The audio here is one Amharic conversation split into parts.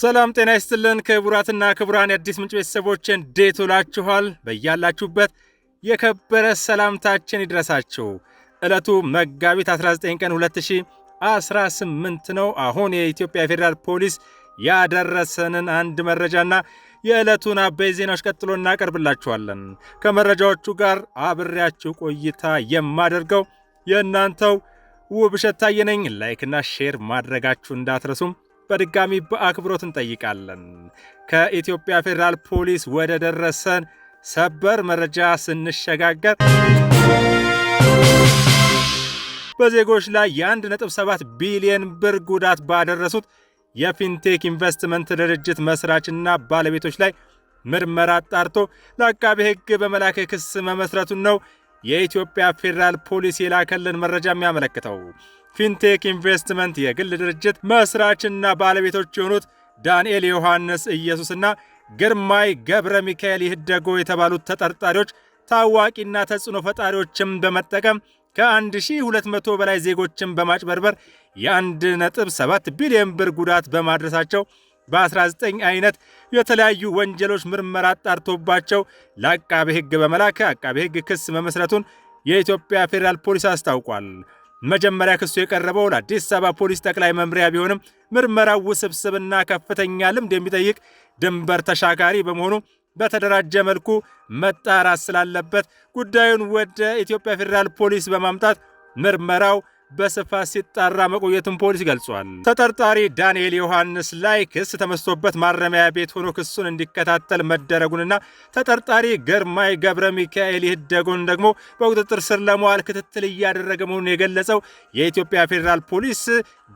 ሰላም ጤና ይስጥልን ክቡራትና ክቡራን የአዲስ ምንጭ ቤተሰቦች እንዴት ውላችኋል? በያላችሁበት የከበረ ሰላምታችን ይድረሳችሁ። ዕለቱ መጋቢት 19 ቀን 2018 ነው። አሁን የኢትዮጵያ ፌዴራል ፖሊስ ያደረሰንን አንድ መረጃና የዕለቱን አበይት ዜናዎች ቀጥሎ እናቀርብላችኋለን። ከመረጃዎቹ ጋር አብሬያችሁ ቆይታ የማደርገው የእናንተው ውብሸት ታየ ነኝ። ላይክና ሼር ማድረጋችሁ እንዳትረሱም በድጋሚ በአክብሮት እንጠይቃለን። ከኢትዮጵያ ፌዴራል ፖሊስ ወደ ደረሰን ሰበር መረጃ ስንሸጋገር በዜጎች ላይ የ1.7 ቢሊዮን ብር ጉዳት ባደረሱት የፊንቴክ ኢንቨስትመንት ድርጅት መስራችና ባለቤቶች ላይ ምርመራ አጣርቶ ለአቃቤ ሕግ በመላክ ክስ መመስረቱን ነው የኢትዮጵያ ፌዴራል ፖሊስ የላከልን መረጃ የሚያመለክተው። ፊንቴክ ኢንቨስትመንት የግል ድርጅት መስራችና ባለቤቶች የሆኑት ዳንኤል ዮሐንስ ኢየሱስና ግርማይ ገብረ ሚካኤል ይህደጎ የተባሉት ተጠርጣሪዎች ታዋቂና ተጽዕኖ ፈጣሪዎችን በመጠቀም ከ1200 በላይ ዜጎችን በማጭበርበር የ1.7 ቢሊዮን ብር ጉዳት በማድረሳቸው በ19 አይነት የተለያዩ ወንጀሎች ምርመራ አጣርቶባቸው ለአቃቤ ሕግ በመላክ አቃቤ ሕግ ክስ መመስረቱን የኢትዮጵያ ፌዴራል ፖሊስ አስታውቋል። መጀመሪያ ክሱ የቀረበው ለአዲስ አበባ ፖሊስ ጠቅላይ መምሪያ ቢሆንም ምርመራው ውስብስብና ከፍተኛ ልምድ የሚጠይቅ ድንበር ተሻጋሪ በመሆኑ በተደራጀ መልኩ መጣራት ስላለበት ጉዳዩን ወደ ኢትዮጵያ ፌዴራል ፖሊስ በማምጣት ምርመራው በስፋት ሲጣራ መቆየቱን ፖሊስ ገልጿል። ተጠርጣሪ ዳንኤል ዮሐንስ ላይ ክስ ተመስቶበት ማረሚያ ቤት ሆኖ ክሱን እንዲከታተል መደረጉንና ተጠርጣሪ ግርማይ ገብረ ሚካኤል ይህደጎን ደግሞ በቁጥጥር ስር ለመዋል ክትትል እያደረገ መሆኑን የገለጸው የኢትዮጵያ ፌዴራል ፖሊስ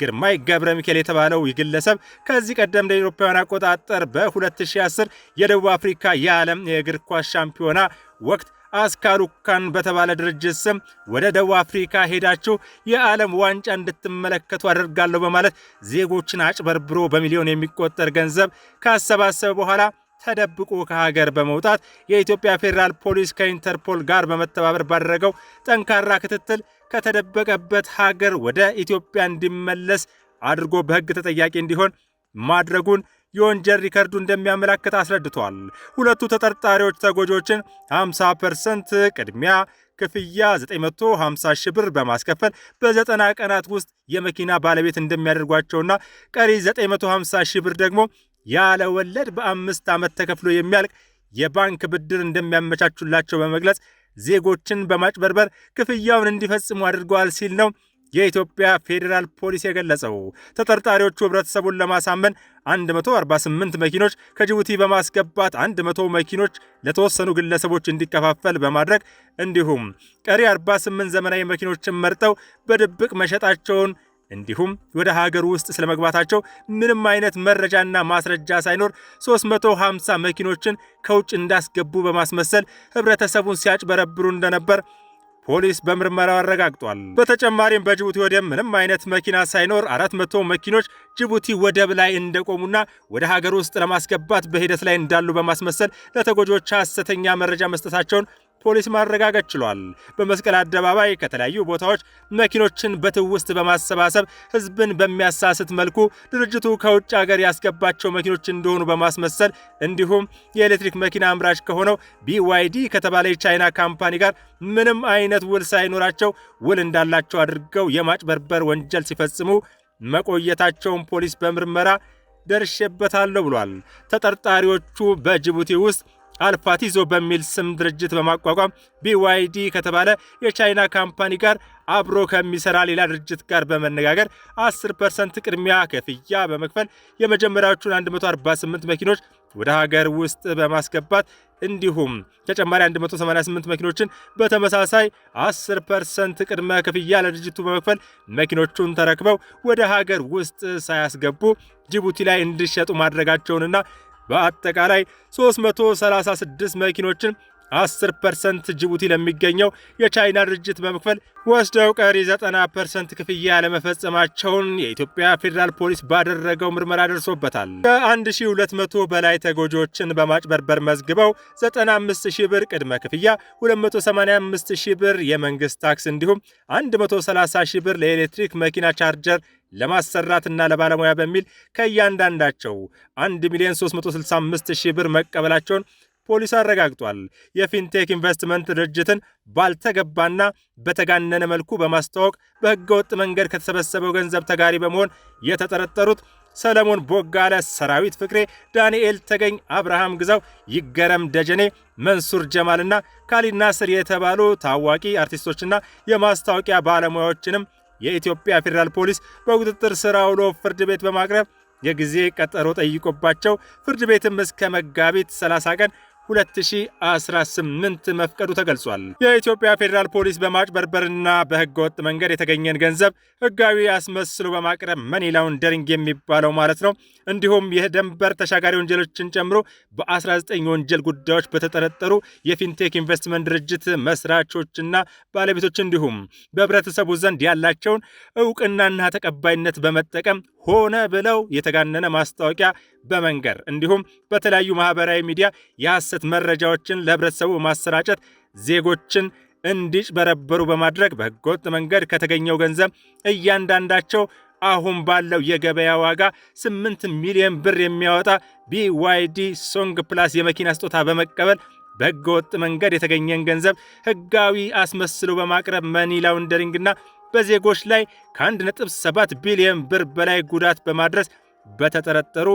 ግርማይ ገብረ ሚካኤል የተባለው ግለሰብ ከዚህ ቀደም እንደ አውሮፓውያን አቆጣጠር በ2010 የደቡብ አፍሪካ የዓለም የእግር ኳስ ሻምፒዮና ወቅት አስካሉካን በተባለ ድርጅት ስም ወደ ደቡብ አፍሪካ ሄዳችሁ የዓለም ዋንጫ እንድትመለከቱ አደርጋለሁ በማለት ዜጎችን አጭበርብሮ በሚሊዮን የሚቆጠር ገንዘብ ካሰባሰበ በኋላ ተደብቆ ከሀገር በመውጣት የኢትዮጵያ ፌዴራል ፖሊስ ከኢንተርፖል ጋር በመተባበር ባደረገው ጠንካራ ክትትል ከተደበቀበት ሀገር ወደ ኢትዮጵያ እንዲመለስ አድርጎ በሕግ ተጠያቂ እንዲሆን ማድረጉን የወንጀል ሪከርዱ እንደሚያመለክት አስረድቷል። ሁለቱ ተጠርጣሪዎች ተጎጆችን 50% ቅድሚያ ክፍያ 950 ሺህ ብር በማስከፈል በ90 ቀናት ውስጥ የመኪና ባለቤት እንደሚያደርጓቸውና ቀሪ 950 ሺህ ብር ደግሞ ያለ ወለድ በ5 ዓመት ተከፍሎ የሚያልቅ የባንክ ብድር እንደሚያመቻቹላቸው በመግለጽ ዜጎችን በማጭበርበር ክፍያውን እንዲፈጽሙ አድርገዋል ሲል ነው የኢትዮጵያ ፌዴራል ፖሊስ የገለጸው። ተጠርጣሪዎቹ ህብረተሰቡን ለማሳመን 148 መኪኖች ከጅቡቲ በማስገባት 100 መኪኖች ለተወሰኑ ግለሰቦች እንዲከፋፈል በማድረግ እንዲሁም ቀሪ 48 ዘመናዊ መኪኖችን መርጠው በድብቅ መሸጣቸውን እንዲሁም ወደ ሀገር ውስጥ ስለመግባታቸው ምንም አይነት መረጃና ማስረጃ ሳይኖር 350 መኪኖችን ከውጭ እንዳስገቡ በማስመሰል ህብረተሰቡን ሲያጭበረብሩ እንደነበር ፖሊስ በምርመራው አረጋግጧል። በተጨማሪም በጅቡቲ ወደብ ምንም አይነት መኪና ሳይኖር 400 መኪኖች ጅቡቲ ወደብ ላይ እንደቆሙና ወደ ሀገር ውስጥ ለማስገባት በሂደት ላይ እንዳሉ በማስመሰል ለተጎጆች ሐሰተኛ መረጃ መስጠታቸውን ፖሊስ ማረጋገጥ ችሏል። በመስቀል አደባባይ ከተለያዩ ቦታዎች መኪኖችን በትውስት በማሰባሰብ ህዝብን በሚያሳስት መልኩ ድርጅቱ ከውጭ ሀገር ያስገባቸው መኪኖች እንደሆኑ በማስመሰል እንዲሁም የኤሌክትሪክ መኪና አምራች ከሆነው BYD ከተባለ የቻይና ካምፓኒ ጋር ምንም አይነት ውል ሳይኖራቸው ውል እንዳላቸው አድርገው የማጭበርበር ወንጀል ሲፈጽሙ መቆየታቸውን ፖሊስ በምርመራ ደርሼበታለሁ ብሏል። ተጠርጣሪዎቹ በጅቡቲ ውስጥ አልፋቲዞ በሚል ስም ድርጅት በማቋቋም BYD ከተባለ የቻይና ካምፓኒ ጋር አብሮ ከሚሰራ ሌላ ድርጅት ጋር በመነጋገር 10% ቅድሚያ ክፍያ በመክፈል የመጀመሪያዎቹን 148 መኪኖች ወደ ሀገር ውስጥ በማስገባት እንዲሁም ተጨማሪ 188 መኪኖችን በተመሳሳይ 10% ቅድመ ክፍያ ለድርጅቱ በመክፈል መኪኖቹን ተረክበው ወደ ሀገር ውስጥ ሳያስገቡ ጅቡቲ ላይ እንዲሸጡ ማድረጋቸውንና በአጠቃላይ 336 መኪኖችን 10% ጅቡቲ ለሚገኘው የቻይና ድርጅት በመክፈል ወስደው ቀሪ 90% ክፍያ ለመፈጸማቸውን የኢትዮጵያ ፌዴራል ፖሊስ ባደረገው ምርመራ ደርሶበታል። ከ1200 በላይ ተጎጆችን በማጭበርበር መዝግበው 95000 ብር ቅድመ ክፍያ፣ 285000 ብር የመንግስት ታክስ እንዲሁም 130000 ብር ለኤሌክትሪክ መኪና ቻርጀር ለማሰራትና ለባለሙያ በሚል ከእያንዳንዳቸው 1,365,000 ብር መቀበላቸውን ፖሊስ አረጋግጧል። የፊንቴክ ኢንቨስትመንት ድርጅትን ባልተገባና በተጋነነ መልኩ በማስተዋወቅ በህገወጥ መንገድ ከተሰበሰበው ገንዘብ ተጋሪ በመሆን የተጠረጠሩት ሰለሞን ቦጋለ፣ ሰራዊት ፍቅሬ፣ ዳንኤል ተገኝ፣ አብርሃም ግዛው፣ ይገረም ደጀኔ፣ መንሱር ጀማልና ካሊድ ናስር የተባሉ ታዋቂ አርቲስቶችና የማስታወቂያ ባለሙያዎችንም የኢትዮጵያ ፌዴራል ፖሊስ በቁጥጥር ስር አውሎ ፍርድ ቤት በማቅረብ የጊዜ ቀጠሮ ጠይቆባቸው ፍርድ ቤትም እስከ መጋቢት 30 ቀን 2018 መፍቀዱ ተገልጿል። የኢትዮጵያ ፌዴራል ፖሊስ በማጭበርበርና በህገወጥ መንገድ የተገኘን ገንዘብ ህጋዊ አስመስሎ በማቅረብ መኒ ላውንደሪንግ የሚባለው ማለት ነው፣ እንዲሁም የድንበር ተሻጋሪ ወንጀሎችን ጨምሮ በ19 ወንጀል ጉዳዮች በተጠረጠሩ የፊንቴክ ኢንቨስትመንት ድርጅት መስራቾችና ባለቤቶች እንዲሁም በህብረተሰቡ ዘንድ ያላቸውን እውቅናና ተቀባይነት በመጠቀም ሆነ ብለው የተጋነነ ማስታወቂያ በመንገር እንዲሁም በተለያዩ ማህበራዊ ሚዲያ የሐሰት መረጃዎችን ለህብረተሰቡ ማሰራጨት ዜጎችን እንዲጭበረበሩ በማድረግ በህገወጥ መንገድ ከተገኘው ገንዘብ እያንዳንዳቸው አሁን ባለው የገበያ ዋጋ 8 ሚሊዮን ብር የሚያወጣ BYD ሶንግ ፕላስ የመኪና ስጦታ በመቀበል በህገወጥ መንገድ የተገኘን ገንዘብ ህጋዊ አስመስሎ በማቅረብ መኒ ላውንደሪንግና በዜጎች ላይ ከ1.7 ቢሊዮን ብር በላይ ጉዳት በማድረስ በተጠረጠሩ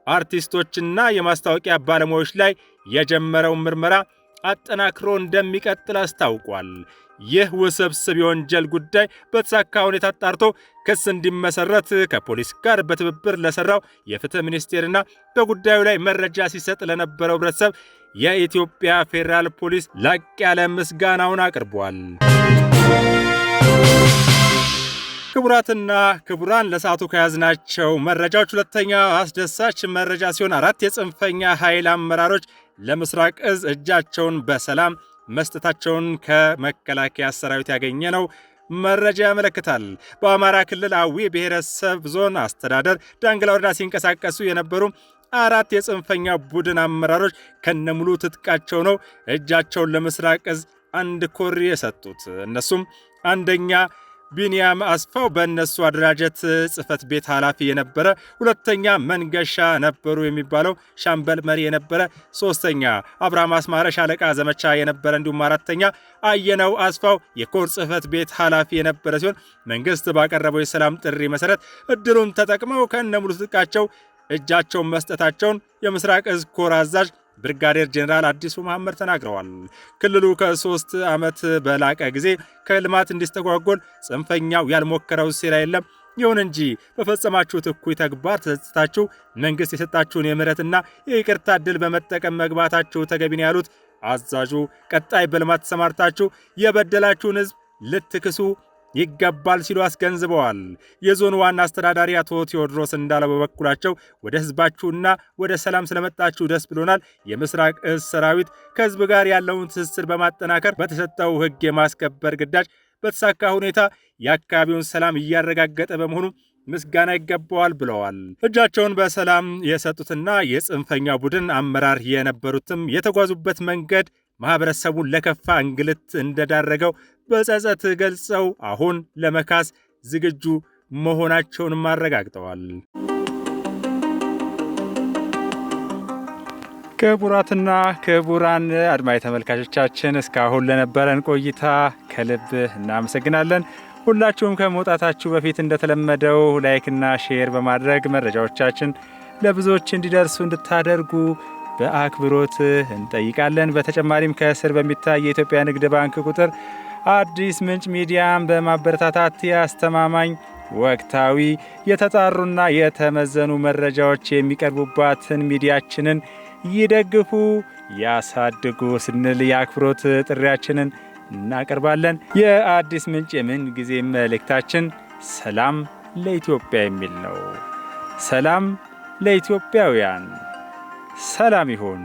አርቲስቶችና የማስታወቂያ ባለሙያዎች ላይ የጀመረውን ምርመራ አጠናክሮ እንደሚቀጥል አስታውቋል። ይህ ውስብስብ የወንጀል ጉዳይ በተሳካ ሁኔታ አጣርቶ ክስ እንዲመሰረት ከፖሊስ ጋር በትብብር ለሰራው የፍትህ ሚኒስቴርና በጉዳዩ ላይ መረጃ ሲሰጥ ለነበረው ህብረተሰብ የኢትዮጵያ ፌዴራል ፖሊስ ላቅ ያለ ምስጋናውን አቅርቧል። ክቡራትና ክቡራን ለሰዓቱ ከያዝናቸው መረጃዎች ሁለተኛ አስደሳች መረጃ ሲሆን 4 የጽንፈኛ ኃይል አመራሮች ለምስራቅ እዝ እጃቸውን በሰላም መስጠታቸውን ከመከላከያ ሰራዊት ያገኘ ነው መረጃ ያመለክታል። በአማራ ክልል አዊ ብሔረሰብ ዞን አስተዳደር ዳንግላ ወረዳ ሲንቀሳቀሱ የነበሩ 4 የጽንፈኛ ቡድን አመራሮች ከነሙሉ ትጥቃቸው ነው እጃቸውን ለምስራቅ እዝ አንድ ኮር የሰጡት። እነሱም አንደኛ ቢኒያም አስፋው በእነሱ አደራጀት ጽህፈት ቤት ኃላፊ የነበረ፣ ሁለተኛ መንገሻ ነበሩ የሚባለው ሻምበል መሪ የነበረ፣ ሶስተኛ አብርሃም አስማረ ሻለቃ ዘመቻ የነበረ፣ እንዲሁም አራተኛ አየነው አስፋው የኮር ጽህፈት ቤት ኃላፊ የነበረ ሲሆን መንግስት ባቀረበው የሰላም ጥሪ መሰረት እድሉን ተጠቅመው ከነሙሉ ትጥቃቸው እጃቸውን መስጠታቸውን የምስራቅ እዝ ኮር አዛዥ ብርጋዴር ጄኔራል አዲሱ መሐመድ ተናግረዋል። ክልሉ ከ3 ዓመት በላቀ ጊዜ ከልማት እንዲስተጓጎል ጽንፈኛው ያልሞከረው ሴራ የለም። ይሁን እንጂ በፈጸማችሁት እኩይ ተግባር ተጸጽታችሁ መንግስት የሰጣችሁን የምህረትና የይቅርታ ዕድል በመጠቀም መግባታችሁ ተገቢ ነው ያሉት አዛዡ ቀጣይ በልማት ተሰማርታችሁ የበደላችሁን ህዝብ ልትክሱ ይገባል ሲሉ አስገንዝበዋል። የዞኑ ዋና አስተዳዳሪ አቶ ቴዎድሮስ እንዳለው በበኩላቸው ወደ ህዝባችሁና ወደ ሰላም ስለመጣችሁ ደስ ብሎናል። የምስራቅ እዝ ሰራዊት ከህዝብ ጋር ያለውን ትስስር በማጠናከር በተሰጠው ህግ የማስከበር ግዳጅ በተሳካ ሁኔታ የአካባቢውን ሰላም እያረጋገጠ በመሆኑ ምስጋና ይገባዋል ብለዋል። እጃቸውን በሰላም የሰጡትና የጽንፈኛ ቡድን አመራር የነበሩትም የተጓዙበት መንገድ ማህበረሰቡን ለከፋ እንግልት እንደዳረገው በጸጸት ገልጸው አሁን ለመካስ ዝግጁ መሆናቸውንም አረጋግጠዋል። ክቡራትና ክቡራን አድማጭ ተመልካቾቻችን እስካሁን ለነበረን ቆይታ ከልብ እናመሰግናለን። ሁላችሁም ከመውጣታችሁ በፊት እንደተለመደው ላይክና ሼር በማድረግ መረጃዎቻችን ለብዙዎች እንዲደርሱ እንድታደርጉ በአክብሮት እንጠይቃለን። በተጨማሪም ከስር በሚታይ የኢትዮጵያ ንግድ ባንክ ቁጥር አዲስ ምንጭ ሚዲያን በማበረታታት የአስተማማኝ ወቅታዊ የተጣሩና የተመዘኑ መረጃዎች የሚቀርቡባትን ሚዲያችንን ይደግፉ፣ ያሳድጉ ስንል የአክብሮት ጥሪያችንን እናቀርባለን። የአዲስ ምንጭ የምን ጊዜ መልእክታችን ሰላም ለኢትዮጵያ የሚል ነው። ሰላም ለኢትዮጵያውያን፣ ሰላም ይሁን።